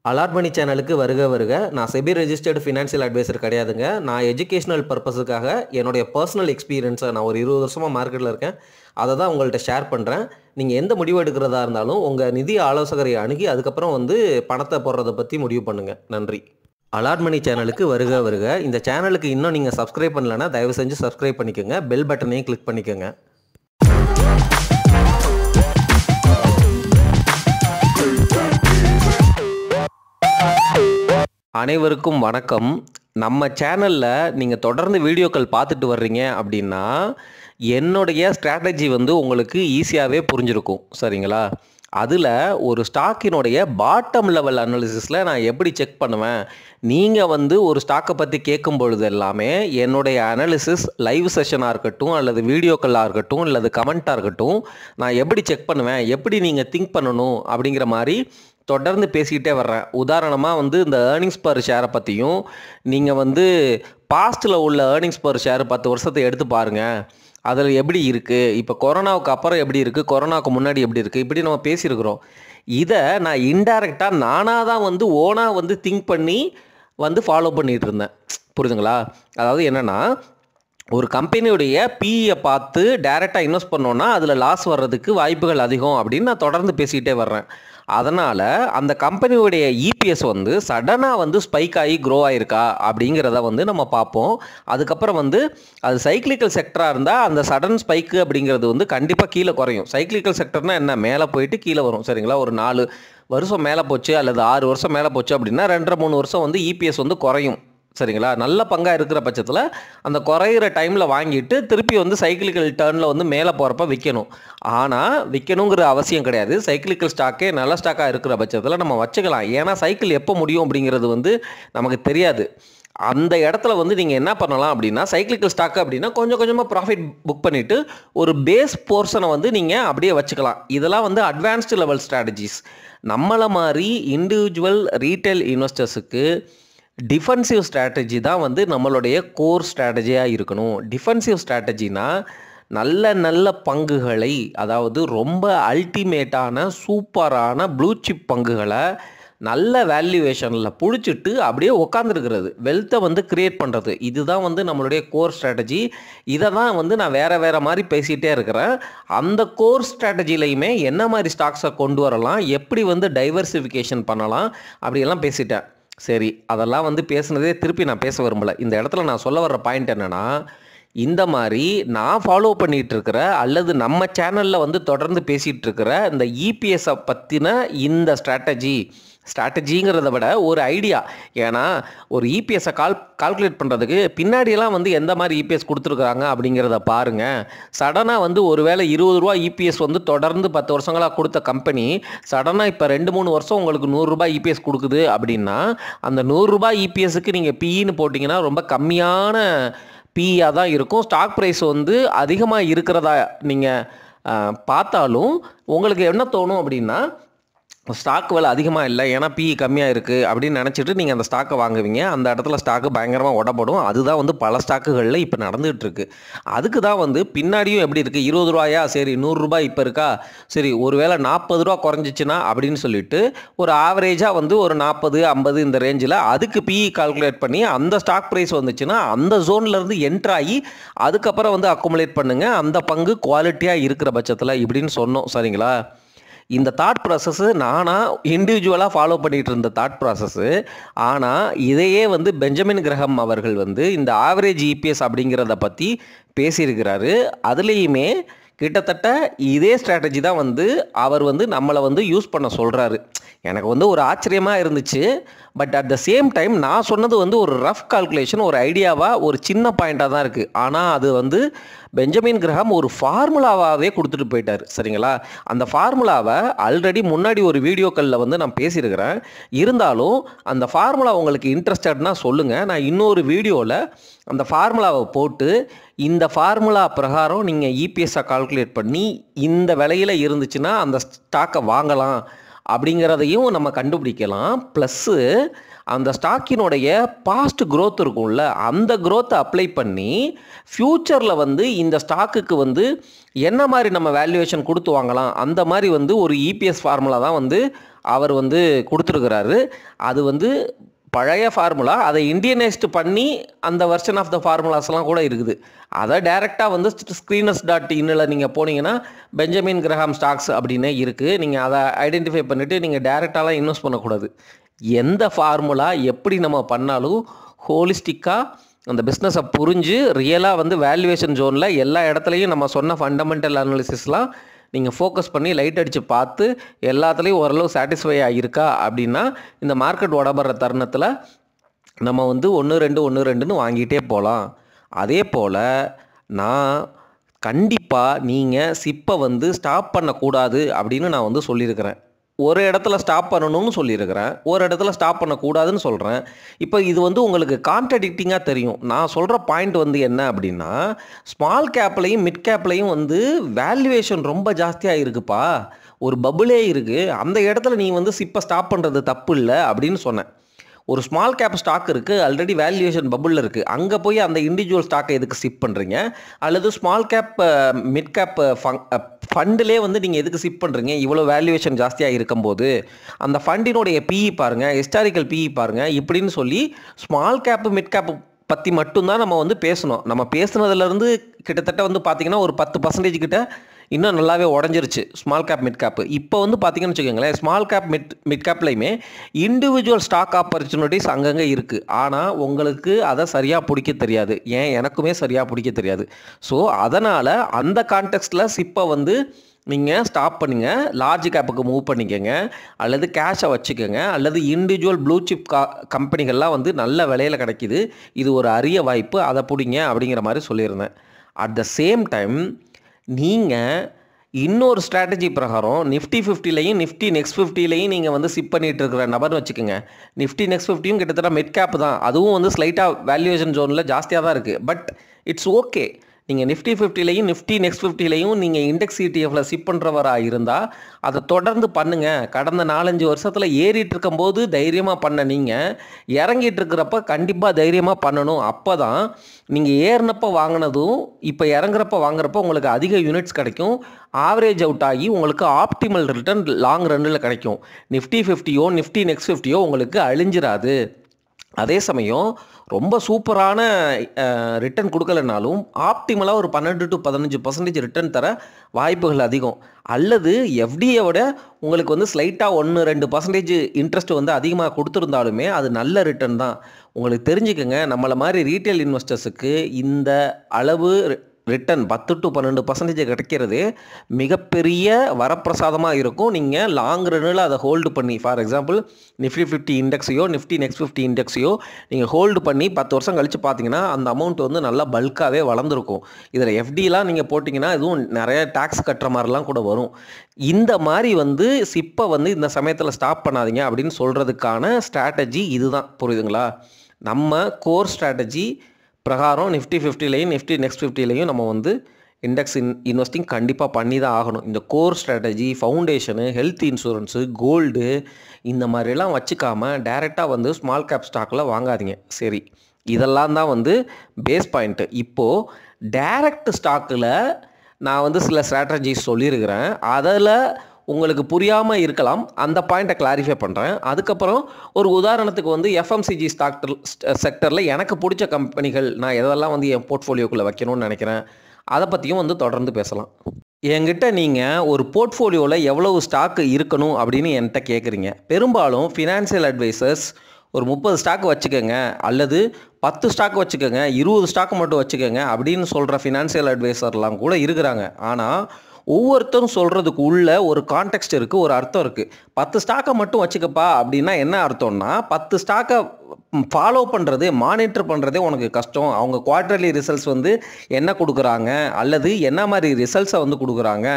Allot மணி சேனலுக்கு வருக வருக. நான் செபி ரெஜிஸ்டர்டு ஃபினான்ஷியல் அட்வைசர் கிடையாதுங்க. நான் எஜுகேஷனல் பர்பஸுக்காக என்னுடைய பர்சனல் எக்ஸ்பீரியன்ஸை நான் ஒரு 20 வருஷமாக மார்க்கெட்டில் இருக்கேன். அதை தான் உங்கள்கிட்ட ஷேர் பண்ணுறேன். நீங்கள் எந்த முடிவு எடுக்கிறதா இருந்தாலும் உங்கள் நிதி ஆலோசகரை அணுகி அதுக்கப்புறம் பணத்தை போடுறதை பற்றி முடிவு பண்ணுங்கள். நன்றி. அலாட் மணி சேனலுக்கு வருக வருக. இந்த சேனலுக்கு இன்னும் நீங்கள் சப்ஸ்கிரைப் பண்ணலைன்னா தயவு செஞ்சு சப்ஸ்கிரைப் பண்ணிக்கோங்க. பெல் பட்டனையும் கிளிக் பண்ணிக்கோங்க. அனைவருக்கும் வணக்கம். நம்ம சேனலில் நீங்கள் தொடர்ந்து வீடியோக்கள் பார்த்துட்டு வர்றீங்க அப்படின்னா என்னுடைய ஸ்ட்ராட்டஜி உங்களுக்கு ஈஸியாகவே புரிஞ்சிருக்கும். சரிங்களா? அதில் ஒரு ஸ்டாக்கினுடைய பாட்டம் லெவல் அனாலிசிஸில் நான் எப்படி செக் பண்ணுவேன், நீங்கள் ஒரு ஸ்டாக்கை பற்றி கேட்கும் பொழுது எல்லாமே என்னுடைய அனாலிசிஸ் லைவ் செஷனாக இருக்கட்டும் அல்லது வீடியோக்களாக இருக்கட்டும் அல்லது கமெண்ட்டாக இருக்கட்டும், நான் எப்படி செக் பண்ணுவேன், எப்படி நீங்கள் திங்க் பண்ணணும் அப்படிங்கிற மாதிரி தொடர்ந்து பேசிக்கிட்டே வர்றேன். உதாரணமாக இந்த ஏர்னிங்ஸ் பர் ஷேரை பற்றியும் நீங்கள் பாஸ்ட்டில் உள்ள ஏர்னிங்ஸ் பர் ஷேர் 10 வருஷத்தை எடுத்து பாருங்கள், அதில் எப்படி இருக்குது, இப்போ கொரோனாவுக்கு அப்புறம் எப்படி இருக்குது, கொரோனாவுக்கு முன்னாடி எப்படி இருக்குது, இப்படி நம்ம பேசியிருக்கிறோம். இதை நான் இன்டைரக்டாக நானாக தான் ஓனாக திங்க் பண்ணி ஃபாலோ பண்ணிகிட்டு இருந்தேன். புரியுதுங்களா? அதாவது என்னென்னா, ஒரு கம்பெனியுடைய பிஇயை பார்த்து டைரெக்டாக இன்வெஸ்ட் பண்ணோன்னா அதில் லாஸ் வர்றதுக்கு வாய்ப்புகள் அதிகம் அப்படின்னு நான் தொடர்ந்து பேசிக்கிட்டே வர்றேன். அதனால் அந்த கம்பெனியுடைய இபிஎஸ் சடனாக ஸ்பைக் ஆகி க்ரோ ஆகிருக்கா அப்படிங்கிறத நம்ம பார்ப்போம். அதுக்கப்புறம் அது சைக்ளிக்கல் செக்டராக இருந்தால் அந்த சடன் ஸ்பைக்கு அப்படிங்கிறது கண்டிப்பாக கீழே குறையும். சைக்ளிக்கல் செக்டர்னால் என்ன, மேலே போயிட்டு கீழே வரும். சரிங்களா? ஒரு 4 வருஷம் மேலே போச்சு அல்லது 6 வருஷம் மேலே போச்சு அப்படின்னா 2.5-3 வருஷம் இபிஎஸ் குறையும். சரிங்களா? நல்ல பங்காக இருக்கிற பட்சத்தில் அந்த குறையிற டைமில் வாங்கிட்டு திருப்பி சைக்கிளிக்கல் டர்னில் மேலே போகிறப்ப விற்கணும். ஆனால் விற்கணுங்கிற அவசியம் கிடையாது. சைக்கிளிக்கல் ஸ்டாக்கே நல்ல ஸ்டாக்காக இருக்கிற பட்சத்தில் நம்ம வச்சுக்கலாம். ஏன்னா சைக்கிள் எப்போ முடியும் அப்படிங்கிறது நமக்கு தெரியாது. அந்த இடத்துல நீங்கள் என்ன பண்ணலாம் அப்படின்னா, சைக்கிளிக்கல் ஸ்டாக்கு அப்படின்னா கொஞ்சம் கொஞ்சமாக ப்ராஃபிட் புக் பண்ணிவிட்டு ஒரு பேஸ் போர்ஷனை நீங்கள் அப்படியே வச்சுக்கலாம். இதெல்லாம் அட்வான்ஸ்டு லெவல் ஸ்ட்ராட்டஜிஸ். நம்மளை மாதிரி இண்டிவிஜுவல் ரீட்டைல் இன்வெஸ்டர்ஸுக்கு டிஃபென்சிவ் ஸ்ட்ராட்டஜி தான் நம்மளுடைய கோர் ஸ்ட்ராட்டஜியாக இருக்கணும். டிஃபென்சிவ் ஸ்ட்ராட்டஜினா நல்ல நல்ல பங்குகளை, அதாவது ரொம்ப அல்டிமேட்டான சூப்பரான ப்ளூ சிப் பங்குகளை நல்ல வேல்யூவேஷனில் பிடிச்சிட்டு அப்படியே உட்காந்துருக்கிறது, வெல்த்தை கிரியேட் பண்ணுறது. இதுதான் நம்மளுடைய கோர் ஸ்ட்ராட்டஜி. இதை தான் நான் வேறு மாதிரி பேசிகிட்டே இருக்கிறேன். அந்த கோர் ஸ்ட்ராட்டஜிலையுமே என்ன மாதிரி ஸ்டாக்ஸை கொண்டு வரலாம், எப்படி டைவர்சிஃபிகேஷன் பண்ணலாம் அப்படியெல்லாம் பேசிட்டேன். சரி, அதெல்லாம் பேசுனதே திருப்பி நான் பேச விரும்பலை. இந்த இடத்துல நான் சொல்ல வர்ற பாயிண்ட் என்னென்னா, இந்த மாதிரி நான் ஃபாலோ பண்ணிகிட்டு இருக்கிற அல்லது நம்ம சேனலில் தொடர்ந்து பேசிகிட்டு இருக்கிற இந்த இபிஎஸ்ஸை பற்றின இந்த ஸ்ட்ராட்டஜிங்கிறத விட ஒரு ஐடியா. ஏன்னா ஒரு இபிஎஸ்ஸை கால்குலேட் பண்ணுறதுக்கு பின்னாடியெல்லாம் எந்த மாதிரி இபிஎஸ் கொடுத்துருக்குறாங்க அப்படிங்கிறத பாருங்கள். சடனாக ஒருவேளை 20 ரூபா இபிஎஸ் தொடர்ந்து 10 வருஷங்களாக கொடுத்த கம்பெனி சடனாக இப்போ 2-3 வருஷம் உங்களுக்கு 100 ரூபாய் இபிஎஸ் கொடுக்குது அப்படின்னா, அந்த 100 ரூபாய் இபிஎஸ்க்கு நீங்கள் பிஇன்னு போட்டிங்கன்னா ரொம்ப கம்மியான பிஇயாக தான் இருக்கும். ஸ்டாக் ப்ரைஸ் அதிகமாக இருக்கிறதா நீங்கள் பார்த்தாலும் உங்களுக்கு என்ன தோணும் அப்படின்னா, ஸ்டாக் விலை அதிகமாக இல்லை, ஏன்னா பிஇ கம்மியாக இருக்குது அப்படின்னு நினச்சிட்டு நீங்கள் அந்த ஸ்டாக்கை வாங்குவீங்க. அந்த இடத்துல ஸ்டாக்கு பயங்கரமாக உடப்படும். அதுதான் பல ஸ்டாக்குகளில் இப்போ நடந்துகிட்டு இருக்குது. அதுக்கு தான் பின்னாடியும் எப்படி இருக்குது, 20 ரூபாயா, சரி 100 ரூபாய் இப்போ இருக்கா, சரி ஒருவேளை 40 ரூபா குறைஞ்சிச்சின்னா அப்படின்னு சொல்லிட்டு ஒரு ஆவரேஜாக ஒரு 40-50 இந்த ரேஞ்சில் அதுக்கு பிஇ கால்குலேட் பண்ணி அந்த ஸ்டாக் ப்ரைஸ் வந்துச்சுன்னா அந்த ஜோன்லேருந்து என்ட்ராகி அதுக்கப்புறம் அக்குமுலேட் பண்ணுங்கள், அந்த பங்கு குவாலிட்டியாக இருக்கிற பட்சத்தில் இப்படின்னு சொன்னோம். சரிங்களா? இந்த தாட் ப்ராசஸ்ஸு நானாக இண்டிவிஜுவலாக ஃபாலோ பண்ணிகிட்டு இருந்த தாட் ப்ராசஸ்ஸு. ஆனால் இதையே பெஞ்சமின் கிரஹாம் அவர்கள் இந்த ஆவரேஜ் இபிஎஸ் அப்படிங்கிறத பற்றி பேசியிருக்கிறாரு. அதுலேயுமே கிட்டத்தட்ட இதே ஸ்ட்ராட்டஜி தான் அவர் நம்மளை யூஸ் பண்ண சொல்கிறாரு. எனக்கு ஒரு ஆச்சரியமாக இருந்துச்சு. But at the same time நான் சொன்னது ஒரு ரஃப் கால்குலேஷன், ஒரு ஐடியாவாக, ஒரு சின்ன பாயிண்ட்டாக தான் இருக்குது. ஆனால் அது பெஞ்சமின் கிரஹாம் ஒரு ஃபார்முலாவாகவே கொடுத்துட்டு போயிட்டார். சரிங்களா? அந்த ஃபார்முலாவை ஆல்ரெடி முன்னாடி ஒரு வீடியோக்களில் நான் பேசியிருக்கிறேன். இருந்தாலும் அந்த ஃபார்முலா உங்களுக்கு இன்ட்ரெஸ்டட்னா சொல்லுங்கள். நான் இன்னொரு வீடியோவில் அந்த ஃபார்முலாவை போட்டு இந்த ஃபார்முலா பிரகாரம் நீங்கள் இபிஎஸ்ஸை கால்குலேட் பண்ணி இந்த விலையில் இருந்துச்சுன்னா அந்த ஸ்டாக்கை வாங்கலாம் அப்படிங்கிறதையும் நம்ம கண்டுபிடிக்கலாம். ப்ளஸ்ஸு அந்த ஸ்டாக்கினுடைய பாஸ்ட் க்ரோத் இருக்கும்ல, அந்த க்ரோத்தை அப்ளை பண்ணி ஃப்யூச்சரில் இந்த ஸ்டாக்குக்கு என்ன மாதிரி நம்ம வேல்யூவேஷன் கொடுத்து வாங்கலாம், அந்த மாதிரி ஒரு இபிஎஸ் ஃபார்முலா தான் அவர் வந்து கொடுத்துருக்கிறாரு. அது வந்து பழைய ஃபார்முலா, அதை இண்டியனைஸ்டு பண்ணி அந்த வெர்ஷன் ஆஃப் த ஃபார்முலாஸ்லாம் கூட இருக்குது. அதை டைரெக்டாக வந்து screeners.inல நீங்கள் போனீங்கன்னா பெஞ்சமின் கிரஹாம் ஸ்டாக்ஸ் அப்படின்னே இருக்குது. நீங்கள் அதை ஐடென்டிஃபை பண்ணிவிட்டு நீங்கள் டைரெக்டாலாம் இன்வெஸ்ட் பண்ணக்கூடாது. எந்த ஃபார்முலா எப்படி நம்ம பண்ணாலும் ஹோலிஸ்டிக்காக அந்த பிஸ்னஸை புரிஞ்சு ரியலாக வந்து வேல்யூவேஷன் ஜோனில் எல்லா இடத்துலையும் நம்ம சொன்ன ஃபண்டமெண்டல் அனாலிசிஸ்லாம் நீங்கள் ஃபோக்கஸ் பண்ணி லைட் அடித்து பார்த்து எல்லாத்துலேயும் ஓரளவு சாட்டிஸ்ஃபை ஆகியிருக்கா அப்படின்னா இந்த மார்க்கெட் உடம்புற தருணத்தில் நம்ம வந்து 1-2 வாங்கிட்டே போகலாம். அதே போல் நான் கண்டிப்பாக நீங்கள் சிப்பை வந்து ஸ்டாப் பண்ணக்கூடாது அப்படின்னு நான் வந்து சொல்லியிருக்கிறேன். ஒரு இடத்துல ஸ்டாப் பண்ணணும்னு சொல்லியிருக்கிறேன், ஒரு இடத்துல ஸ்டாப் பண்ணக்கூடாதுன்னு சொல்கிறேன். இப்போ இது வந்து உங்களுக்கு கான்ட்ரடிக்டிங்காக தெரியும். நான் சொல்கிற பாயிண்ட் வந்து என்ன அப்படின்னா, ஸ்மால் கேப்லையும் மிட் கேப்லையும் வந்து வேல்யூவேஷன் ரொம்ப ஜாஸ்தியாக இருக்குப்பா, ஒரு பபுளே இருக்குது, அந்த இடத்துல நீ வந்து சிப்பை ஸ்டாப் பண்ணுறது தப்பு இல்லை அப்படின்னு சொன்னேன். ஒரு ஸ்மால் கேப் ஸ்டாக் இருக்குது, ஆல்ரெடி வேல்யூவேஷன் பபுளில் இருக்குது, அங்கே போய் அந்த இண்டிவிஜுவல் ஸ்டாக்கை எதுக்கு சிப் பண்ணுறீங்க? அல்லது ஸ்மால் கேப் மிட் கேப் ஃபண்டிலே வந்து நீங்கள் எதுக்கு சிப் பண்ணுறீங்க? இவ்வளோ வேல்யூவேஷன் ஜாஸ்தியாக இருக்கும்போது அந்த ஃபண்டினுடைய பிஇ பாருங்கள், ஹிஸ்டாரிக்கல் பிஇ பாருங்கள், இப்படின்னு சொல்லி ஸ்மால் கேப்பு மிட் கேப்பு பற்றி மட்டும்தான் நம்ம வந்து பேசணும். நம்ம பேசுனதுலேருந்து கிட்டத்தட்ட வந்து பார்த்திங்கன்னா ஒரு 10% கிட்ட இன்னும் நல்லாவே உடஞ்சிருச்சு ஸ்மால் கேப் மிட் கேப்பு. இப்போ வந்து பார்த்திங்கன்னு வச்சுக்கோங்களேன், ஸ்மால் கேப் மிட் கேப்லையுமே இண்டிவிஜுவல் ஸ்டாக் ஆப்பர்ச்சுனிட்டிஸ் அங்கங்கே இருக்குது. ஆனால் உங்களுக்கு அதை சரியாக பிடிக்க தெரியாது. ஏன், எனக்குமே சரியாக பிடிக்க தெரியாது. ஸோ அதனால் அந்த கான்டெக்ஸ்டில் சிப்பை வந்து நீங்கள் ஸ்டாப் பண்ணுங்க, லார்ஜ் கேப்புக்கு மூவ் பண்ணிக்கோங்க, அல்லது கேஷை வச்சுக்கோங்க, அல்லது இண்டிவிஜுவல் ப்ளூ சிப் கம்பெனிகள்லாம் வந்து நல்ல விலையில் கிடைக்கிது, இது ஒரு அரிய வாய்ப்பு, அதை பிடிங்க அப்படிங்கிற மாதிரி சொல்லியிருந்தேன். அட் த சேம் டைம் நீங்கள் இன்னொரு ஸ்ட்ராட்டஜி பிரகாரம் நிஃப்டி 50லையும் நிஃப்டி நெக்ஸ்ட் 50லையும் நீங்கள் வந்து சிப் பண்ணிகிட்டு இருக்கிற நபர்னு வச்சுக்கோங்க. நிஃப்டி நெக்ஸ்ட் 50யும் கிட்டத்தட்ட மிட் கேப் தான், அதுவும் வந்து ஸ்லைட்டாக வேல்யூவேஷன் ஜோனில் ஜாஸ்தியாக தான் இருக்குது. But it's okay. நீங்கள் நிஃப்டி 50லையும் நிஃப்டி நெக்ஸ்ட் 50லையும் நீங்கள் இண்டெக்ஸ் இடிஎஃப்பில் சிப் பண்ணுறவராக இருந்தால் அதை தொடர்ந்து பண்ணுங்கள். கடந்த 4-5 வருஷத்தில் ஏறிட்டு இருக்கும்போது தைரியமாக பண்ண நீங்கள் இறங்கிட்டு இருக்கிறப்ப கண்டிப்பாக தைரியமாக பண்ணணும். அப்போ தான் நீங்கள் ஏறினப்போ வாங்கினதும் இப்போ இறங்குறப்ப வாங்குறப்போ உங்களுக்கு அதிக யூனிட்ஸ் கிடைக்கும், ஆவரேஜ் அவுட் ஆகி உங்களுக்கு ஆப்டிமல் ரிட்டர்ன் லாங் ரன்னில் கிடைக்கும். நிஃப்டி 50யோ நிஃப்டி நெக்ஸ்ட் 50யோ உங்களுக்கு அழிஞ்சிராது. அதே சமயம் ரொம்ப சூப்பரான ரிட்டர்ன் கொடுக்கலனாலும் ஆப்டிமலாக ஒரு 12-15% ரிட்டர்ன் தர வாய்ப்புகள் அதிகம். அல்லது எஃப்டியை விட உங்களுக்கு வந்து ஸ்லைட்டாக 1-2% இன்ட்ரெஸ்ட் வந்து அதிகமாக கொடுத்துருந்தாலுமே அது நல்ல ரிட்டர்ன் தான். உங்களுக்கு தெரிஞ்சுக்கங்க, நம்மளை மாதிரி ரீட்டைல் இன்வெஸ்டர்ஸுக்கு இந்த அளவு ரிட்டர்ன் 10-12% கிடைக்கிறது மிகப்பெரிய வரப்பிரசாதமாக இருக்கும். நீங்கள் லாங் ரன்னில் அதை ஹோல்டு பண்ணி, ஃபார் எக்ஸாம்பிள் நிஃப்டி 50 இண்டெக்ஸையோ நிஃப்டி நெக்ஸ்ட் 50 இண்டெக்ஸையோ நீங்கள் ஹோல்டு பண்ணி 10 வருஷம் கழித்து பார்த்தீங்கன்னா அந்த அமௌண்ட் வந்து நல்லா பல்காகவே வளர்ந்துருக்கும். இதில் எஃப்டிலாம் நீங்கள் போட்டிங்கன்னா இதுவும் நிறைய டேக்ஸ் கட்டுற மாதிரிலாம் கூட வரும். இந்த மாதிரி வந்து சிப்பை வந்து இந்த சமயத்தில் ஸ்டாப் பண்ணாதீங்க அப்படின்னு சொல்கிறதுக்கான ஸ்ட்ராட்டஜி இதுதான். புரியுதுங்களா? நம்ம கோர் ஸ்ட்ராட்டஜி பிரகாரம் நிஃப்டி 50லையும் நிஃப்டி நெக்ஸ்ட் 50லையும் நம்ம வந்து இண்டெக்ஸ் இன்வெஸ்டிங் கண்டிப்பாக பண்ணி தான் ஆகணும். இந்த core strategy, foundation, health insurance, gold இந்த மாதிரிலாம் வச்சுக்காமல் டைரெக்டாக வந்து ஸ்மால் கேப் ஸ்டாக்கில் வாங்காதீங்க. சரி, இதெல்லாம் தான் வந்து பேஸ் பாயிண்ட்டு. இப்போது டைரக்ட் ஸ்டாக்கில் நான் வந்து சில ஸ்ட்ராட்டஜிஸ் சொல்லியிருக்கிறேன், அதில் உங்களுக்கு புரியாமல் இருக்கலாம், அந்த பாயிண்ட்டை கிளாரிஃபை பண்ணுறேன். அதுக்கப்புறம் ஒரு உதாரணத்துக்கு வந்து எஃப்எம்சிஜி செக்டரில் எனக்கு பிடிச்ச கம்பெனிகள் நான் எதெல்லாம் வந்து என் போர்ட்ஃபோலியோக்குள்ளே வைக்கணும்னு நினைக்கிறேன், அதை பற்றியும் வந்து தொடர்ந்து பேசலாம். என்கிட்ட நீங்கள் ஒரு போர்ட்ஃபோலியோவில் எவ்வளவு ஸ்டாக்கு இருக்கணும் அப்படின்னு என்கிட்ட கேட்குறீங்க. பெரும்பாலும் ஃபினான்சியல் அட்வைசர்ஸ் ஒரு 30 ஸ்டாக் வச்சுக்கோங்க, அல்லது 10 ஸ்டாக் வச்சுக்கோங்க, 20 ஸ்டாக் மட்டும் வச்சுக்கோங்க அப்படின்னு சொல்கிற ஃபினான்சியல் அட்வைசர்லாம் கூட இருக்கிறாங்க. ஆனால் ஒவ்வொருத்தரும் சொல்கிறதுக்கு உள்ள ஒரு கான்டெக்ஸ்ட் இருக்குது, ஒரு அர்த்தம் இருக்குது. 10 ஸ்டாக்கை மட்டும் வச்சுக்கப்பா அப்படின்னா என்ன அர்த்தம்னா, 10 ஸ்டாக்கை ஃபாலோ பண்ணுறது, மானிட்டர் பண்ணுறதே உனக்கு கஷ்டம். அவங்க குவார்ட்டர்லி ரிசல்ட்ஸ் வந்து என்ன கொடுக்குறாங்க, அல்லது என்ன மாதிரி ரிசல்ட்ஸை வந்து கொடுக்குறாங்க,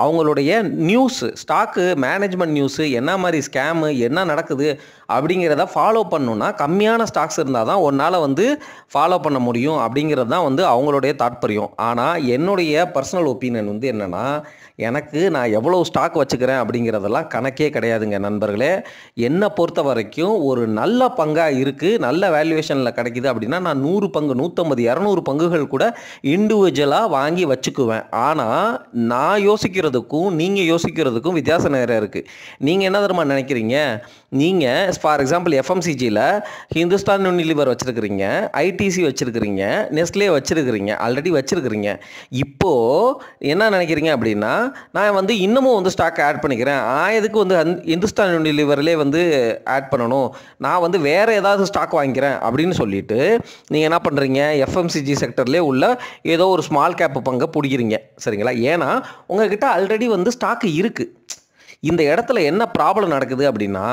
அவங்களுடைய நியூஸு, ஸ்டாக்கு மேனேஜ்மெண்ட் நியூஸு, என்ன மாதிரி ஸ்கேமு, என்ன நடக்குது அப்படிங்கிறத ஃபாலோ பண்ணணுன்னா கம்மியான ஸ்டாக்ஸ் இருந்தால் தான் உன்னால் வந்து ஃபாலோ பண்ண முடியும் அப்படிங்கிறது தான் வந்து அவங்களுடைய தாற்பயம். ஆனால் என்னுடைய பர்சனல் ஒப்பீனியன் வந்து என்னென்னா, எனக்கு நான் எவ்வளோ ஸ்டாக் வச்சுக்கிறேன் அப்படிங்கிறதெல்லாம் கணக்கே கிடையாதுங்க நண்பர்களே. என்னை பொறுத்த வரைக்கும் ஒரு நல்ல பங்காக இருக்குது, நல்ல வேல்யூவேஷனில் கிடைக்குது அப்படின்னா நான் 100 பங்கு 150 200 பங்குகள் கூட இண்டிவிஜுவலாக வாங்கி வச்சுக்குவேன். ஆனால் நான் யோசிக்கிறதுக்கும் நீங்கள் யோசிக்கிறதுக்கும் வித்தியாசம் நிறைய இருக்குது. நீங்கள் என்ன தெரியுமா நினைக்கிறீங்க? நீங்கள் ஃபார் எக்ஸாம்பிள் எஃப்எம்சிஜியில் ஹிந்துஸ்தான் யூனிலிவர் வச்சுருக்கிறீங்க, ஐடிசி வச்சுருக்கிறீங்க, நெஸ்லே வச்சுருக்கிறீங்க, ஆல்ரெடி வச்சுருக்கிறீங்க. இப்போது என்ன நினைக்கிறீங்க அப்படின்னா, நான் வந்து இன்னமும் வந்து ஸ்டாக் ஆட் பண்ணிக்கிறேன், எதுக்கு வந்து ஹிந்துஸ்தான் யூனிலிவர்லேயே வந்து ஆட் பண்ணணும், நான் வந்து வேறு ஏதாவது ஸ்டாக் வாங்கிக்கிறேன் அப்படின்னு சொல்லிட்டு நீங்கள் என்ன பண்ணுறீங்க, எஃப்எம்சிஜி செக்டர்லேயே உள்ள ஏதோ ஒரு ஸ்மால் கேப் பங்கை பிடிக்கிறீங்க. சரிங்களா? ஏன்னா உங்ககிட்ட ஆல்ரெடி வந்து ஸ்டாக் இருக்குது. இந்த இடத்துல என்ன ப்ராப்ளம் நடக்குது அப்படின்னா,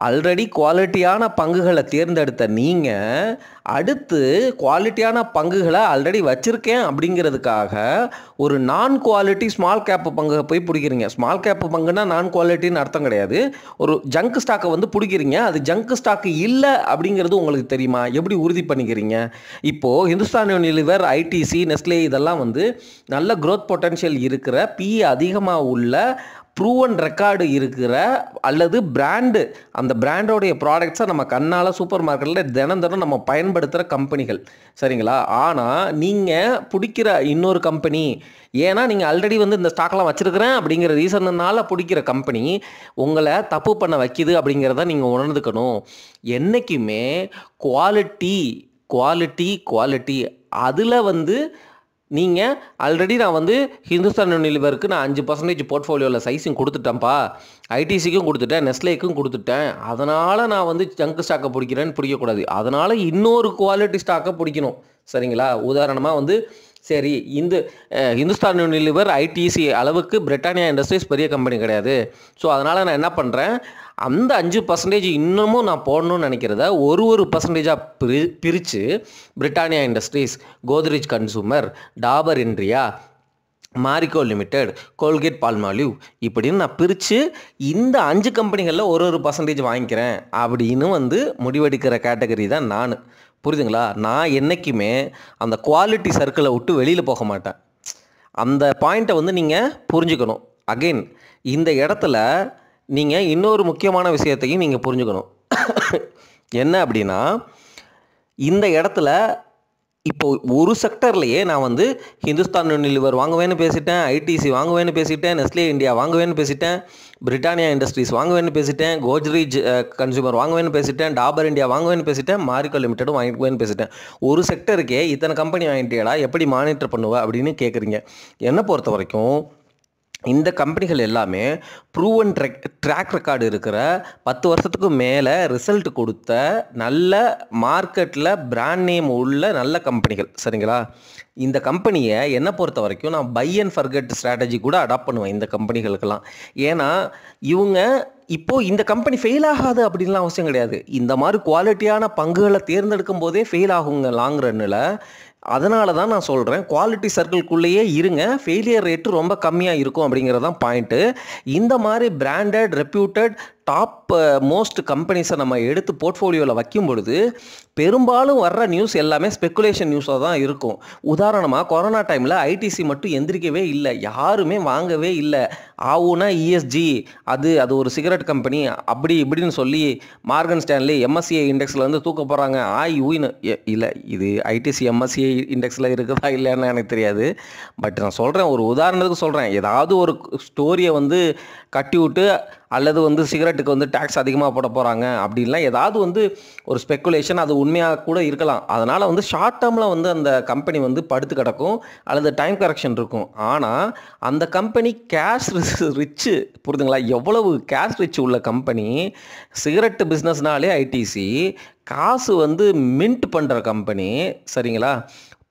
ஆல்ரெடி குவாலிட்டியான பங்குகளை தேர்ந்தெடுத்த நீங்கள் அடுத்து குவாலிட்டியான பங்குகளை ஆல்ரெடி வச்சுருக்கேன் அப்படிங்கிறதுக்காக ஒரு நான் குவாலிட்டி ஸ்மால் கேப் பங்கை போய் பிடிக்கிறீங்க. ஸ்மால் கேப் பங்குன்னா நான் குவாலிட்டின்னு அர்த்தம் கிடையாது. ஒரு ஜங்க் ஸ்டாக்கை வந்து பிடிக்கிறீங்க. அது ஜங்க் ஸ்டாக்கு இல்லை அப்படிங்கிறது உங்களுக்கு தெரியுமா? எப்படி உறுதி பண்ணிக்கிறீங்க? இப்போது ஹிந்துஸ்தான் யூனிலிவர், ஐடிசி, நெஸ்லே இதெல்லாம் வந்து நல்ல க்ரோத் பொட்டன்ஷியல் இருக்கிற பிஇ அதிகமாக உள்ள ப்ரூவன் ரெக்கார்டு இருக்கிற அல்லது பிராண்டு, அந்த பிராண்டோடைய ப்ராடக்ட்ஸை நம்ம கண்ணால் சூப்பர் மார்க்கெட்டில் தினம் நம்ம பயன்படுத்துகிற கம்பெனிகள். சரிங்களா? ஆனால் நீங்கள் பிடிக்கிற இன்னொரு கம்பெனி, ஏன்னா நீங்கள் ஆல்ரெடி வந்து இந்த ஸ்டாக்லாம் வச்சுருக்கிறேன் அப்படிங்கிற ரீசன்னால பிடிக்கிற கம்பெனி உங்களை தப்பு பண்ண வைக்கிது அப்படிங்கிறத நீங்கள் உணர்ந்துக்கணும். என்றைக்குமே குவாலிட்டி குவாலிட்டி குவாலிட்டி அதில் வந்து நீங்கள் ஆல்ரெடி நான் வந்து ஹிந்துஸ்தான் யூனிலிவருக்கு நான் 5% போர்ட்ஃபோலியோவில் சைஸிங் கொடுத்துட்டேன்ப்பா, ஐடிசிக்கும் கொடுத்துட்டேன், நெஸ்லேக்கும் கொடுத்துட்டேன், அதனால் நான் வந்து ஜங்க் ஸ்டாக்கை பிடிக்கிறேன்னு பிடிக்கக்கூடாது. அதனால் இன்னொரு குவாலிட்டி ஸ்டாக்கை பிடிக்கணும். சரிங்களா? உதாரணமாக வந்து சரி, இந்த ஹிந்துஸ்தான் யூனிலிவர், ஐடிசி அளவுக்கு பிரிட்டானியா இண்டஸ்ட்ரீஸ் பெரிய கம்பெனி கிடையாது. ஸோ அதனால் நான் என்ன பண்ணுறேன், அந்த 5% இன்னமும் நான் போடணும்னு நினைக்கிறத ஒரு பர்சன்டேஜாக பிரித்து Britannia Industries, Godrej Consumer, Dabur India, Marico Limited, Colgate Palmolive இப்படின்னு நான் பிரித்து இந்த 5 கம்பெனிகளில் ஒரு பர்சன்டேஜ் வாங்கிக்கிறேன் அப்படின்னு வந்து முடிவெடுக்கிற கேட்டகரி தான் நான். புரியுதுங்களா? நான் என்றைக்குமே அந்த குவாலிட்டி சர்க்கிளை விட்டு வெளியில் போக மாட்டேன். அந்த பாயிண்ட்டை வந்து நீங்கள் புரிஞ்சுக்கணும். அகெயின் இந்த இடத்துல நீங்கள் இன்னொரு முக்கியமான விஷயத்தையும் நீங்கள் புரிஞ்சுக்கணும். என்ன அப்படின்னா, இந்த இடத்துல இப்போ ஒரு செக்டர்லையே நான் வந்து ஹிந்துஸ்தான் யூனிலிவர் வாங்குவேன்னு பேசிட்டேன், ஐடிசி வாங்குவேன்னு பேசிட்டேன், நெஸ்லே இந்தியா வாங்குவேன்னு பேசிட்டேன், பிரிட்டானியா இண்டஸ்ட்ரீஸ் வாங்குவேன்னு பேசிட்டேன், கோத்ரேஜ் கன்சூமர் வாங்குவேன்னு பேசிட்டேன், டாபர் இந்தியா வாங்குவேன்னு பேசிட்டேன், மாரிகோ லிமிடெடும் வாங்குவேன்னு பேசிட்டேன். ஒரு செக்டருக்கே இத்தனை கம்பெனி வாங்கிட்டேடா, எப்படி மானிட்டர் பண்ணுவ அப்படின்னு கேட்குறீங்க. என்னை பொறுத்த வரைக்கும் இந்த கம்பெனிகள் எல்லாமே ப்ரூவன் ட்ராக் ரெக்கார்டு இருக்கிற 10 வருஷத்துக்கு மேலே ரிசல்ட் கொடுத்த நல்ல மார்க்கெட்டில் பிராண்ட் நேம் உள்ள நல்ல கம்பெனிகள். சரிங்களா? இந்த கம்பெனியை என்னை பொறுத்த வரைக்கும் நான் பை அண்ட் ஃபர்கெட் ஸ்ட்ராட்டஜி கூட அடாப்ட் பண்ணுவேன் இந்த கம்பெனிகளுக்கெல்லாம். ஏன்னா இவங்க இப்போது இந்த கம்பெனி ஃபெயில் ஆகாது அப்படின்லாம் அவசியம் கிடையாது. இந்த மாதிரி குவாலிட்டியான பங்குகளை தேர்ந்தெடுக்கும் போதே ஃபெயில் ஆகுங்க லாங் ரன்னில். அதனால தான் நான் சொல்கிறேன், குவாலிட்டி சர்க்கிள்குள்ளேயே இருங்க, ஃபெயிலியர் ரேட்டு ரொம்ப கம்மியாக இருக்கும் அப்படிங்கிறதான் பாயிண்ட்டு. இந்த மாதிரி பிராண்டட், ரெப்யூட்டட், டாப் மோஸ்ட் கம்பெனிஸை நம்ம எடுத்து போர்ட்ஃபோலியோவில் வைக்கும் பொழுது பெரும்பாலும் வர்ற நியூஸ் எல்லாமே ஸ்பெக்குலேஷன் நியூஸாக தான் இருக்கும். உதாரணமாக கொரோனா டைமில் ஐடிசி மட்டும் எந்திரிக்கவே இல்லை, யாருமே வாங்கவே இல்லை. ஆவுனா இஎஸ்ஜி, அது ஒரு சிகரெட் கம்பெனி, அப்படி இப்படின்னு சொல்லி மார்கன் ஸ்டான்லி எம்எஸ்சிஐ இண்டெக்ஸில் வந்து தூக்க போகிறாங்க. ஊயின்னு இல்லை, இது ஐடிசி எம்எஸ்சிஐ இண்டெக்ஸில் இருக்குதா இல்லைன்னு எனக்கு தெரியாது. பட் நான் சொல்கிறேன், ஒரு உதாரணத்துக்கு சொல்கிறேன், ஏதாவது ஒரு ஸ்டோரியை வந்து கட்டி விட்டு அல்லது வந்து சிகரெட்டுக்கு வந்து டேக்ஸ் அதிகமாக போட போகிறாங்க அப்படின்லாம் ஏதாவது வந்து ஒரு ஸ்பெக்குலேஷன், அது உண்மையாக கூட இருக்கலாம். அதனால் வந்து ஷார்ட் டேர்மில் வந்து அந்த கம்பெனி வந்து படுத்து கிடக்கும் அல்லது டைம் கரெக்ஷன் இருக்கும். ஆனால் அந்த கம்பெனி கேஷ் ரிச்சு, புரியுதுங்களா? எவ்வளவு கேஷ் ரிச் உள்ள கம்பெனி. சிகரெட்டு பிஸ்னஸ்னாலே ஐடிசி காசு வந்து மின்ட் பண்ணுற கம்பெனி. சரிங்களா?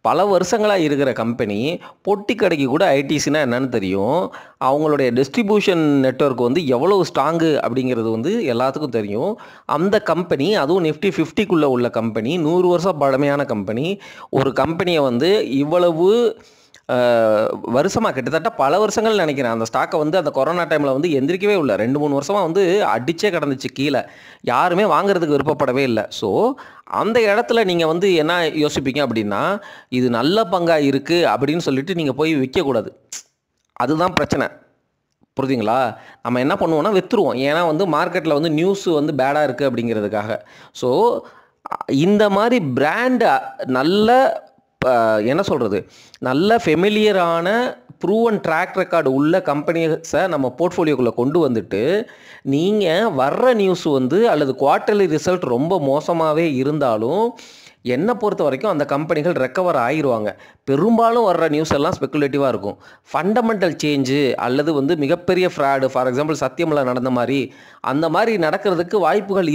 பல வருஷங்களாக இருக்கிற கம்பெனி. பொட்டி கடைக்கு கூட ஐடிசினா என்னன்னு தெரியும். அவங்களுடைய டிஸ்ட்ரிபியூஷன் நெட்வொர்க் வந்து எவ்வளவு ஸ்ட்ராங்கு அப்படிங்கிறது வந்து எல்லாத்துக்கும் தெரியும். அந்த கம்பெனி, அதுவும் நிஃப்டி 50க்குள்ளே உள்ள கம்பெனி, 100 வருஷம் பழமையான கம்பெனி. ஒரு கம்பெனியை வந்து இவ்வளவு வருஷமாக, கிட்டத்தட்ட பல வருஷங்கள் நினைக்கிறேன், அந்த ஸ்டாக்கை வந்து அந்த கொரோனா டைமில் வந்து எந்திரிக்கவே இல்லை. 2-3 வருஷமாக வந்து அடிச்சே கிடந்துச்சு கீழே, யாருமே வாங்குறதுக்கு விருப்பப்படவே இல்லை. ஸோ அந்த இடத்துல நீங்கள் வந்து என்ன யோசிப்பீங்க அப்படின்னா, இது நல்ல பங்காக இருக்குது அப்படின்னு சொல்லிட்டு நீங்கள் போய் விற்கக்கூடாது. அதுதான் பிரச்சனை. புரியுதுங்களா? நம்ம என்ன பண்ணுவோம்னா வித்துருவோம். ஏன்னா வந்து மார்க்கெட்டில் வந்து நியூஸ் வந்து பேடாக இருக்குது அப்படிங்கிறதுக்காக. ஸோ இந்த மாதிரி பிராண்ட் நல்ல என்ன சொல்கிறது, நல்ல ஃபெமிலியரான ப்ரூவன் ட்ராக் ரெக்கார்டு உள்ள கம்பெனிஸை நம்ம போர்ட்ஃபோலியோக்குள்ளே கொண்டு வந்துட்டு, நீங்கள் வர்ற நியூஸ் வந்து அல்லது குவார்ட்டர்லி ரிசல்ட் ரொம்ப மோசமாகவே இருந்தாலும் என்னை பொறுத்த வரைக்கும் அந்த கம்பெனிகள் ரெக்கவர் ஆகிடுவாங்க. பெரும்பாலும் வர்ற நியூஸ் எல்லாம் ஸ்பெக்குலேட்டிவாக இருக்கும். ஃபண்டமெண்டல் சேஞ்சு அல்லது வந்து மிகப்பெரிய ஃப்ராடு, ஃபார் எக்ஸாம்பிள் சத்தியமில் நடந்த மாதிரி, அந்த மாதிரி நடக்கிறதுக்கு வாய்ப்புகள்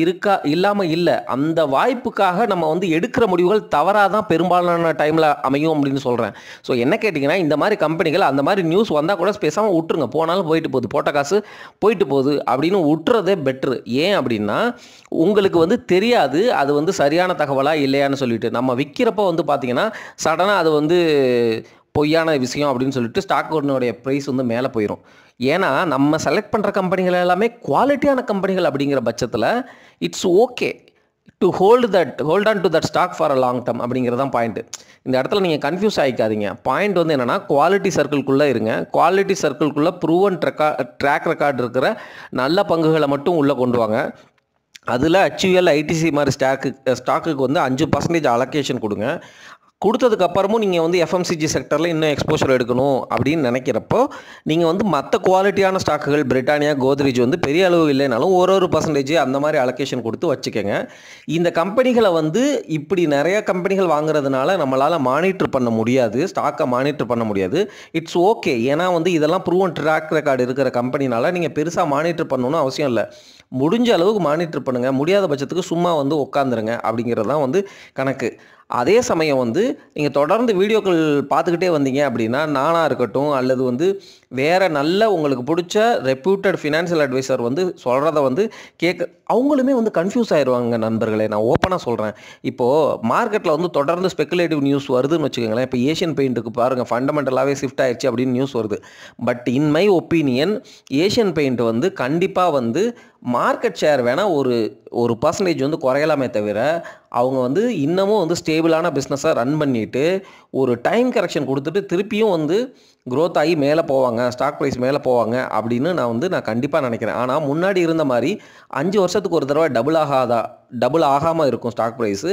இல்லாமல் இல்லை. அந்த வாய்ப்புக்காக நம்ம வந்து எடுக்கிற முடிவுகள் தவறாக தான் பெரும்பாலான டைமில் அமையும் அப்படின்னு சொல்கிறேன். ஸோ என்ன கேட்டிங்கன்னா, இந்த மாதிரி கம்பெனிகள் அந்த மாதிரி நியூஸ் வந்தால் கூட பேசாமல் விட்டுருங்க. போனாலும் போயிட்டு போகுது, போட்ட காசு போயிட்டு போகுது அப்படின்னு விட்டுறதே பெட்ரு. ஏன் அப்படின்னா, உங்களுக்கு வந்து தெரியாது அது வந்து சரியான தகவலா இல்லையான்னு சொல்லிட்டு. நம்ம விற்கிறப்ப வந்து பார்த்தீங்கன்னா சடனாக அது வந்து பொய்யான விஷயம் அப்படின்னு சொல்லிட்டு ஸ்டாக்கோடைய ப்ரைஸ் வந்து மேலே போயிடும். ஏன்னா நம்ம செலக்ட் பண்ணுற கம்பெனிகள் எல்லாமே குவாலிட்டியான கம்பெனிகள் அப்படிங்கிற பட்சத்தில் it's okay to hold on to that stock for a long term அப்படிங்கிறது தான் பாயிண்ட். இந்த இடத்துல நீங்கள் கன்ஃபியூஸ் ஆகிக்காதீங்க. பாயிண்ட் வந்து என்னென்னா, குவாலிட்டி சர்க்கிள்குள்ளே இருங்க. குவாலிட்டி சர்க்கிள்குள்ளே ப்ரூவன் ட்ராக் ரெக்கார்டு இருக்கிற நல்ல பங்குகளை மட்டும் உள்ளே கொண்டு வாங்க. அதில் HUL ITC மாதிரி ஸ்டாக்குக்கு வந்து 5% அலோகேஷன் கொடுங்க. கொடுத்ததுக்கப்புறமும் நீங்கள் வந்து FMCG செக்டரில் இன்னும் எக்ஸ்போஷர் எடுக்கணும் அப்படின்னு நினைக்கிறப்போ நீங்கள் வந்து மற்ற குவாலிட்டியான ஸ்டாக்குகள் பிரிட்டானியா, கோத்ரேஜ் வந்து பெரிய அளவு இல்லைனாலும் ஒரு பர்சன்டேஜ் அந்த மாதிரி அலோகேஷன் கொடுத்து வச்சுக்கோங்க. இந்த கம்பெனிகளை வந்து இப்படி நிறைய கம்பெனிகள் வாங்குறதுனால நம்மளால் மானிட்டர் பண்ண முடியாது, ஸ்டாக்கை மானிட்டர் பண்ண முடியாது. It's okay. ஏன்னா வந்து இதெல்லாம் ப்ரூவன் ட்ராக் ரெக்கார்டு இருக்கிற கம்பெனினால நீங்கள் பெருசாக மானிட்டர் பண்ணணும்னு அவசியம் இல்லை. முடிஞ்ச அளவுக்கு மானிட்டர் பண்ணுங்கள். முடியாத பட்சத்துக்கு சும்மா வந்து உட்காந்துருங்க அப்படிங்கிறது தான் வந்து கணக்கு. அதே சமயம் வந்து நீங்கள் தொடர்ந்து வீடியோக்கள் பார்த்துக்கிட்டே வந்தீங்க அப்படின்னா, நானாக இருக்கட்டும் அல்லது வந்து வேறு நல்ல உங்களுக்கு பிடிச்ச ரெப்யூட்டட் ஃபினான்ஷியல் அட்வைசர் வந்து சொல்கிறத வந்து அவங்களுமே வந்து கன்ஃபியூஸ் ஆயிடுவாங்க நண்பர்களே. நான் ஓப்பனாக சொல்கிறேன். இப்போது மார்க்கெட்டில் வந்து தொடர்ந்து ஸ்பெக்குலேட்டிவ் நியூஸ் வருதுன்னு வச்சுக்கோங்களேன். இப்போ ஏஷியன் பெயிண்ட்டுக்கு பாருங்கள், ஃபண்டமெண்டலாகவே ஷிஃப்ட் ஆயிடுச்சு அப்படின்னு நியூஸ் வருது. But in my opinion Asian paint வந்து கண்டிப்பாக வந்து மார்க்கெட் ஷேர் வேணால் ஒரு பர்சன்டேஜ் வந்து குறையலாமே தவிர, அவங்க வந்து இன்னமும் வந்து ஸ்டேபிளான பிஸ்னஸாக ரன் பண்ணிவிட்டு ஒரு டைம் கரெக்ஷன் கொடுத்துட்டு திருப்பியும் வந்து க்ரோத் ஆகி மேலே போவாங்க, ஸ்டாக் ப்ரைஸ் மேலே போவாங்க அப்படின்னு நான் கண்டிப்பாக நினைக்கிறேன். ஆனால் முன்னாடி இருந்த மாதிரி 5 வருஷத்துக்கு ஒரு தடவை டபுள் ஆகாமல் இருக்கும் ஸ்டாக் ப்ரைஸு.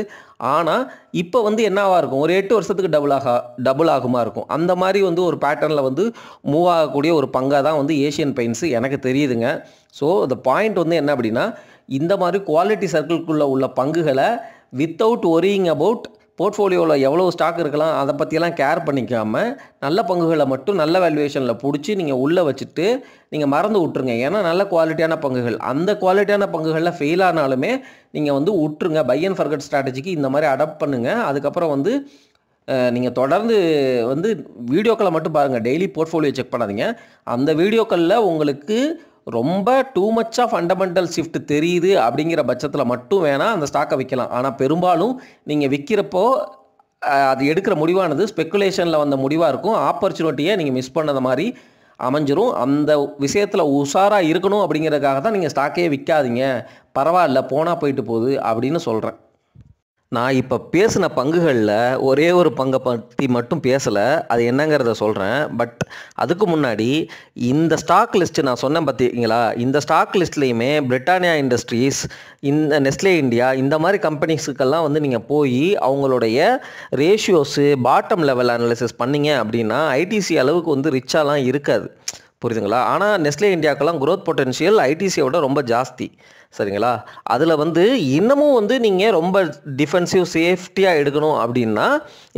ஆனால் இப்போ வந்து என்னவாக இருக்கும், ஒரு 8 வருஷத்துக்கு டபுள் ஆகுமா இருக்கும். அந்த மாதிரி வந்து ஒரு பேட்டர்னில் வந்து மூவ் ஆகக்கூடிய ஒரு பங்காக தான் வந்து ஏஷியன் பெயிண்ட்ஸு எனக்கு தெரியுதுங்க. ஸோ த பாயிண்ட் வந்து என்ன அப்படின்னா, இந்த மாதிரி குவாலிட்டி சர்க்கிள்குள்ளே உள்ள பங்குகளை வித்தவுட் ஒரியிங் அபவுட் போர்ட்ஃபோலியோவில் எவ்வளோ ஸ்டாக் இருக்கலாம் அதை பற்றியெல்லாம் கேர் பண்ணிக்காமல் நல்ல பங்குகளை மட்டும் நல்ல வேல்யூவேஷனில் பிடிச்சி நீங்கள் உள்ளே வச்சுட்டு நீங்கள் மறந்து விட்ருங்க. ஏன்னா நல்ல குவாலிட்டியான பங்குகள், அந்த குவாலிட்டியான பங்குகளில் ஃபெயில் ஆனாலுமே நீங்கள் வந்து விட்ருங்க. பை அண்ட் ஃபர்கட் ஸ்ட்ராட்டஜிக்கு இந்த மாதிரி அடாப்ட் பண்ணுங்கள். அதுக்கப்புறம் வந்து நீங்கள் தொடர்ந்து வந்து வீடியோக்களை மட்டும் பாருங்கள், டெய்லி போர்ட்ஃபோலியோ செக் பண்ணாதீங்க. அந்த வீடியோக்களில் உங்களுக்கு ரொம்ப டூ மச்சாக ஃபண்டமெண்டல் ஷிஃப்ட் தெரியுது அப்படிங்கிற பட்சத்தில் மட்டும் வேணால் அந்த ஸ்டாக்கை விற்கலாம். ஆனால் பெரும்பாலும் நீங்கள் விற்கிறப்போ அது எடுக்கிற முடிவானது ஸ்பெக்குலேஷனில் வந்த முடிவாக இருக்கும். ஆப்பர்ச்சுனிட்டியை நீங்கள் மிஸ் பண்ணத மாதிரி அமைஞ்சிரும். அந்த விஷயத்தில் உஷாராக இருக்கணும் அப்படிங்கிறதுக்காக தான் நீங்கள் ஸ்டாக்கே விற்காதீங்க, பரவாயில்ல போனால் போயிட்டு போகுது அப்படின்னு சொல்கிறேன். நான் இப்போ பேசின பங்குகளில் ஒரே ஒரு பங்கை பற்றி மட்டும் பேசலை, அது என்னங்கிறத சொல்கிறேன். பட் அதுக்கு முன்னாடி இந்த ஸ்டாக் லிஸ்ட்டு நான் சொன்னேன் பார்த்தீங்களா, இந்த ஸ்டாக் லிஸ்ட்லேயுமே பிரிட்டானியா இண்டஸ்ட்ரீஸ், இந்த நெஸ்லே இந்தியா, இந்த மாதிரி கம்பெனிஸுக்கெல்லாம் வந்து நீங்கள் போய் அவங்களுடைய ரேஷியோஸு பாட்டம் லெவல் அனாலிசிஸ் பண்ணிங்க அப்படின்னா ஐடிசி அளவுக்கு வந்து ரிச்சாலாம் இருக்காது, புரியுதுங்களா? ஆனால் நெஸ்லே இந்தியாவுக்கெல்லாம் க்ரோத் பொட்டென்ஷியல் ஐடிசியோட ரொம்ப ஜாஸ்தி, சரிங்களா? அதில் வந்து இன்னமும் வந்து நீங்கள் ரொம்ப டிஃபென்சிவ் சேஃப்டியாக எடுக்கணும் அப்படின்னா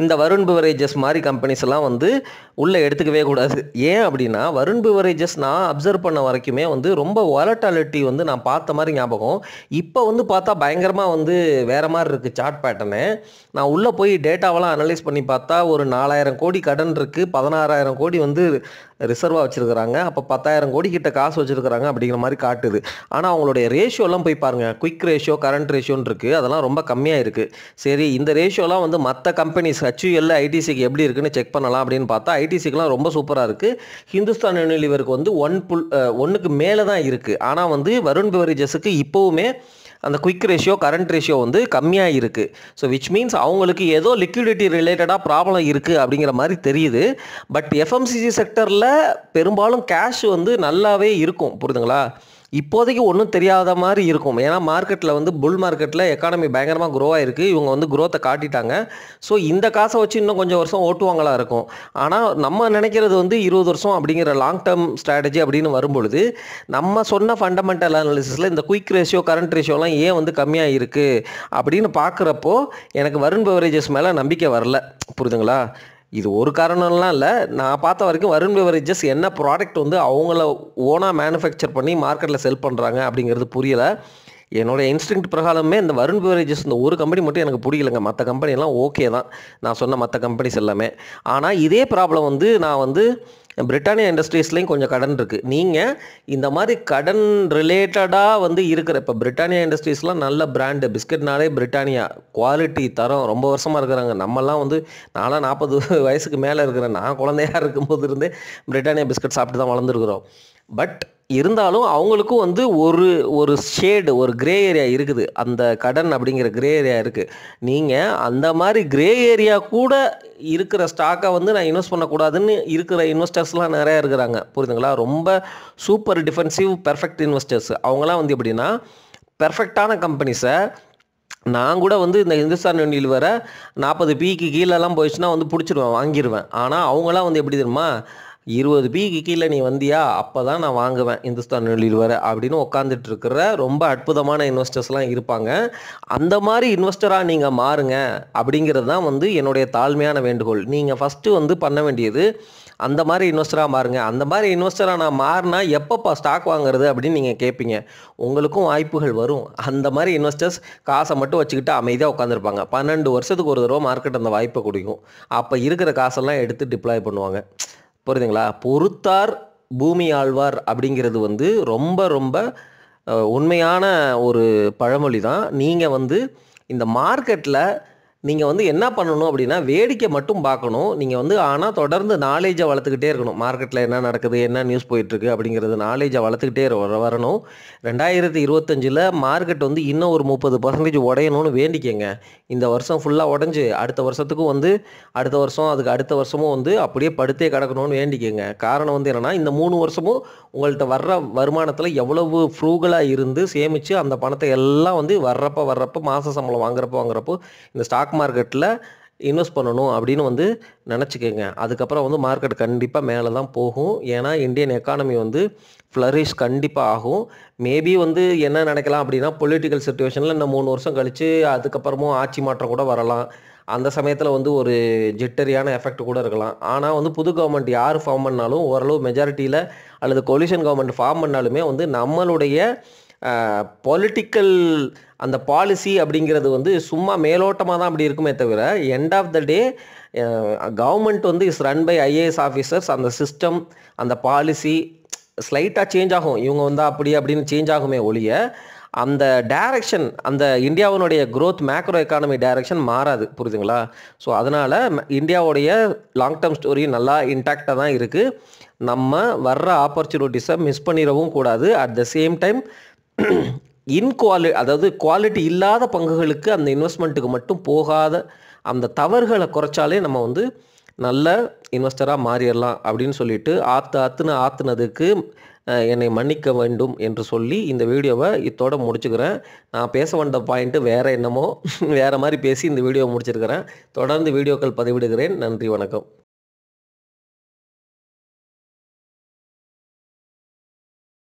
இந்த வருண் பிவரேஜஸ் மாதிரி கம்பெனிஸ் எல்லாம் வந்து உள்ளே எடுத்துக்கவே கூடாது. ஏன் அப்படின்னா வருண் பிவரேஜஸ் நான் அப்சர்வ் பண்ண வரைக்குமே வந்து ரொம்ப வாலட்டாலிட்டி வந்து நான் பார்த்த மாதிரி ஞாபகம். இப்போ வந்து பார்த்தா பயங்கரமாக வந்து வேறு மாதிரி இருக்குது சார்ட் பேட்டர்னு. நான் உள்ளே போய் டேட்டாவெல்லாம் அனலைஸ் பண்ணி பார்த்தா ஒரு 4000 கோடி கடன் இருக்குது, 16,000 கோடி வந்து ரிசர்வாக வச்சுருக்கிறாங்க, அப்போ 10,000 கோடி கிட்ட காசு வச்சுருக்கிறாங்க அப்படிங்கிற மாதிரி காட்டுது. ஆனால் அவங்களுடைய ரேஷியோலாம் போய் பாருங்கள், குயிக் ரேஷியோ கரண்ட் ரேஷியோன்னு இருக்குது, அதெல்லாம் ரொம்ப கம்மியாக இருக்குது. சரி, இந்த ரேஷியோலாம் வந்து மற்ற கம்பெனிஸ் HUL ஐடிசிக்கு எப்படி இருக்குன்னு செக் பண்ணலாம் அப்படின்னு பார்த்தா ஐடிசிக்கெலாம் ரொம்ப சூப்பராக இருக்குது. ஹிந்துஸ்தான் யூனிலிவருக்கு வந்து 1க்கு மேலே தான் இருக்குது. ஆனால் வந்து வருண் பிவரேஜஸுக்கு இப்போவுமே அந்த குயிக் ரேஷியோ கரண்ட் ரேஷியோ வந்து கம்மியாக இருக்குது. ஸோ விச் மீன்ஸ் அவங்களுக்கு ஏதோ லிக்விடிட்டி ரிலேட்டடாக ப்ராப்ளம் இருக்குது அப்படிங்கிற மாதிரி தெரியுது. பட் எஃப்எம்சிஜி செக்டரில் பெரும்பாலும் கேஷ் வந்து நல்லாவே இருக்கும், புரியுதுங்களா? இப்போதைக்கு ஒன்றும் தெரியாத மாதிரி இருக்கும். ஏன்னா மார்க்கெட்டில் வந்து புல் மார்க்கெட்டில் எக்கானமி பயங்கரமாக க்ரோ ஆகிருக்கு. இவங்க வந்து க்ரோத்தை காட்டிட்டாங்க. ஸோ இந்த காசை வச்சு இன்னும் கொஞ்சம் வருஷம் ஓட்டுவாங்களா இருக்கும். ஆனால் நம்ம நினைக்கிறது வந்து 20 வருஷம் அப்படிங்கிற லாங் டேர்ம் ஸ்ட்ராட்டஜி அப்படின்னு வரும்பொழுது நம்ம சொன்ன ஃபண்டமெண்டல் அனாலிசிஸில் இந்த குயிக் ரேஷியோ கரண்ட் ரேஷியோலாம் ஏன் வந்து கம்மியாக இருக்குது அப்படின்னு பார்க்குறப்போ எனக்கு வருண் பெவரேஜஸ் மேலே நம்பிக்கை வரல, புரியுதுங்களா? இது ஒரு காரணம்லாம் இல்லை. நான் பார்த்த வரைக்கும் வருண் பெவரேஜஸ் என்ன ப்ராடக்ட் வந்து அவங்கள ஓனாக மேனுஃபேக்சர் பண்ணி மார்க்கெட்டில் செல் பண்ணுறாங்க அப்படிங்கிறது புரியலை. என்னோடய இன்ஸ்டிங்க்ட் பிரகாரமே இந்த வருண் பெவரேஜஸ் இந்த ஒரு கம்பெனி மட்டும் எனக்கு பிடிக்கலைங்க. மற்ற கம்பெனிலாம் ஓகே தான், நான் சொன்ன மற்ற கம்பெனிஸ் எல்லாமே. ஆனால் இதே ப்ராப்ளம் வந்து நான் வந்து பிரிட்டானியா இண்டஸ்ட்ரீஸ்லேயும் கொஞ்சம் கடன் இருக்குது. நீங்கள் இந்த மாதிரி கடன் ரிலேட்டடாக வந்து இருக்கிற இப்போ பிரிட்டானியா இண்டஸ்ட்ரீஸ்லாம் நல்ல பிராண்டு, பிஸ்கட்னாலே பிரிட்டானியா குவாலிட்டி தரம் ரொம்ப வருஷமாக இருக்கிறாங்க. நம்மலாம் வந்து நான்லாம் 40 வயசுக்கு மேலே இருக்கிறேன். நான் குழந்தையாக இருக்கும்போது இருந்தே பிரிட்டானியா பிஸ்கட் சாப்பிட்டு தான் வளர்ந்துருக்குறோம். பட் இருந்தாலும் அவங்களுக்கும் வந்து ஒரு ஷேடு, ஒரு கிரே ஏரியா இருக்குது. அந்த கடன் அப்படிங்கிற கிரே ஏரியா இருக்குது. நீங்கள் அந்த மாதிரி கிரே ஏரியா கூட இருக்கிற ஸ்டாக்கை வந்து நான் இன்வெஸ்ட் பண்ணக்கூடாதுன்னு இருக்கிற இன்வெஸ்டர்ஸ்லாம் நிறையா இருக்கிறாங்க, புரியுதுங்களா? ரொம்ப சூப்பர் டிஃபென்சிவ் பெர்ஃபெக்ட் இன்வெஸ்டர்ஸ். அவங்களாம் வந்து எப்படின்னா பெர்ஃபெக்டான கம்பெனிஸை நான் கூட வந்து இந்த இந்துஸ்தான் யூனிலிவரை 40 பிக்கு கீழெல்லாம் போயிடுச்சுன்னா வந்து பிடிச்சிருவேன், வாங்கிடுவேன். ஆனால் அவங்களாம் வந்து எப்படி தெரியுமா, 20 பிக்கு கீழே நீ வந்தியா அப்போ தான் நான் வாங்குவேன் இந்துஸ்தான் யூனிலிவரை அப்படின்னு உட்காந்துட்டு இருக்கிற ரொம்ப அற்புதமான இன்வெஸ்டர்ஸ்லாம் இருப்பாங்க. அந்த மாதிரி இன்வெஸ்டராக நீங்கள் மாறுங்க அப்படிங்கிறது தான் வந்து என்னுடைய தாழ்மையான வேண்டுகோள். நீங்கள் ஃபஸ்ட்டு வந்து பண்ண வேண்டியது அந்த மாதிரி இன்வெஸ்டராக மாறுங்க. அந்த மாதிரி இன்வெஸ்டராக நான் மாறினா எப்பப்பா ஸ்டாக் வாங்குறது அப்படின்னு நீங்கள் கேட்பீங்க. உங்களுக்கும் வாய்ப்புகள் வரும். அந்த மாதிரி இன்வெஸ்டர்ஸ் காசை மட்டும் வச்சுக்கிட்டு அமைதியாக உட்காந்துருப்பாங்க. 12 வருஷத்துக்கு ஒரு தடவை மார்க்கெட் அந்த வாய்ப்பை கொடுக்கும். அப்போ இருக்கிற காசெல்லாம் எடுத்து டிப்ளாய் பண்ணுவாங்க, புரியுதுங்களா? பொறுத்தார் பூமி ஆழ்வார் அப்படிங்கிறது வந்து ரொம்ப ரொம்ப உண்மையான ஒரு பழமொழி தான். நீங்கள் வந்து இந்த மார்க்கெட்டில் நீங்கள் வந்து என்ன பண்ணணும் அப்படின்னா வேடிக்கை மட்டும் பார்க்கணும். நீங்கள் வந்து ஆனால் தொடர்ந்து நாலேஜை வளர்த்துக்கிட்டே இருக்கணும். மார்க்கெட்டில் என்ன நடக்குது, என்ன நியூஸ் போயிட்டுருக்கு அப்படிங்கிறது நாலேஜை வளர்த்துக்கிட்டே வரணும். 2025 மார்க்கெட் வந்து இன்னும் ஒரு 30% உடையணும்னு வேண்டிக்கங்க. இந்த வருஷம் ஃபுல்லாக உடஞ்சி அடுத்த வருஷத்துக்கும் வந்து அடுத்த வருஷம் அதுக்கு அடுத்த வருஷமும் வந்து அப்படியே படுத்தே கிடக்கணும்னு வேண்டிக்கங்க. காரணம் வந்து என்னென்னா இந்த 3 வருஷமும் உங்கள்கிட்ட வர்ற வருமானத்தில் எவ்வளவு ஃப்ரூகலாக இருந்து சேமித்து அந்த பணத்தை எல்லாம் வந்து வர்றப்போ மாத சம்பளம் வாங்குறப்போ இந்த ஸ்டாக் மார்க்கெட்டில் இன்வெஸ்ட் பண்ணணும் அப்படின்னு வந்து நினச்சிக்கோங்க. அதுக்கப்புறம் வந்து மார்க்கெட் கண்டிப்பாக மேலே தான் போகும். ஏன்னா இந்தியன் எக்கானமி வந்து ஃப்ளரிஷ் கண்டிப்பாக ஆகும். மேபி வந்து என்ன நினைக்கலாம் அப்படின்னா பொலிட்டிக்கல் சிச்சுவேஷனில் இன்னும் 3 வருஷம் கழித்து அதுக்கப்புறமும் ஆட்சி மாற்றம் கூட வரலாம். அந்த சமயத்தில் வந்து ஒரு ஜிட்டரியான எஃபெக்ட் கூட இருக்கலாம். ஆனால் வந்து புது கவர்மெண்ட் யார் ஃபார்ம் பண்ணாலும் ஓரளவு மெஜாரிட்டியில் அல்லது கொலிஷன் கவர்மெண்ட் ஃபார்ம் பண்ணாலுமே வந்து நம்மளுடைய பொலிட்டிக்கல் அந்த பாலிசி அப்படிங்கிறது வந்து சும்மா மேலோட்டமாக தான் அப்படி இருக்குமே தவிர end of the day government வந்து is run by IAS officers. அந்த சிஸ்டம் அந்த பாலிசி ஸ்லைட்டாக சேஞ்ச் ஆகும். இவங்க வந்து அப்படி அப்படின்னு சேஞ்ச் ஆகுமே ஒழிய அந்த டைரக்ஷன், அந்த இந்தியாவினுடைய க்ரோத் மேக்ரோ எக்கானமி டைரக்ஷன் மாறாது, புரியுதுங்களா? ஸோ அதனால் இந்தியாவுடைய லாங் டேர்ம் ஸ்டோரி நல்லா இன்டாக்டாக தான் இருக்குது. நம்ம வர்ற ஆப்பர்ச்சுனிட்டிஸை மிஸ் பண்ணிடவும் கூடாது. அட் த சேம் டைம் அதாவது குவாலிட்டி இல்லாத பங்குகளுக்கு அந்த இன்வெஸ்ட்மெண்ட்டுக்கு மட்டும் போகாத அந்த தவறுகளை குறைச்சாலே நம்ம வந்து நல்ல இன்வெஸ்டராக மாறிடலாம் அப்படின்னு சொல்லிட்டு ஆற்றுனதுக்கு என்னை மன்னிக்க வேண்டும் என்று சொல்லி இந்த வீடியோவை இதோட முடிச்சுக்கிறேன். நான் பேச வந்த பாயிண்ட்டு வேறு என்னமோ வேறு மாதிரி பேசி இந்த வீடியோவை முடிச்சிருக்கிறேன். தொடர்ந்து வீடியோக்கள் பதிவிடுகிறேன். நன்றி, வணக்கம்.